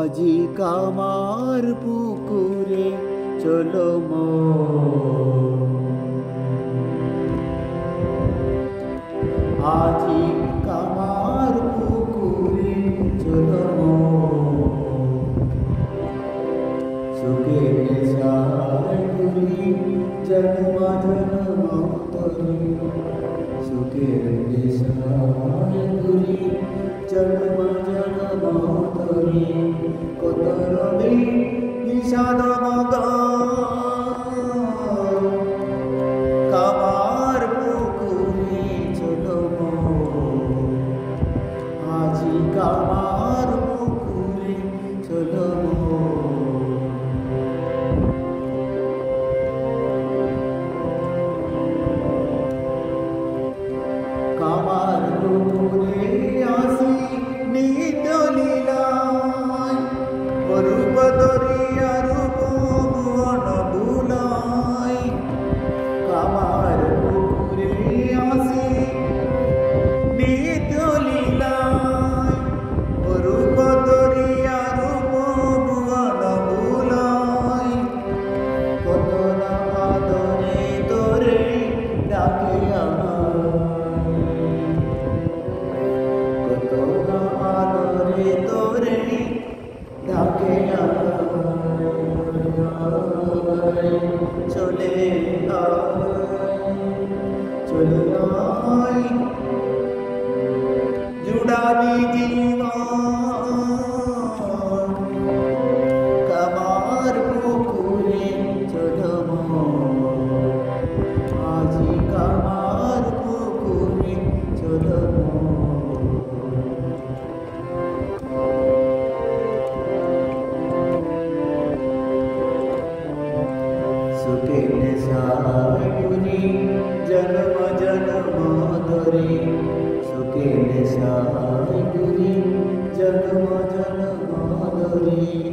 আজি কামার পুকুরে চলো আজি কামার পুকুরে চলো সুখে নেশায় ঘুরি জন্ম জন্মান্তরে সুখে নেশায় ঘুরি জন্ম জন্মান্তরে কত রবি বিষাদ মগা কামার পুকুরে চলো আজি কামার পুকুরে চলো কামার পুকুরে আসি নিত লীলায় রূপ দরিয়া রূপ ভুবন বুলায় কামার পুকুরে আসি নিত লীলায় রূপ দরিয়া রূপ ভুবন বুলায় কত না আদরে তোরে ডাকে তোরে ডাকে চলে চলে জুড়াবি জীবন কামার পুকুরে চলো আজি কামার পুকুরে চলো সুখে নেশায় ঘুরি জন্ম জন্মান্তরে সুখে নেশায় ঘুরি জন্ম জন্মান্তরে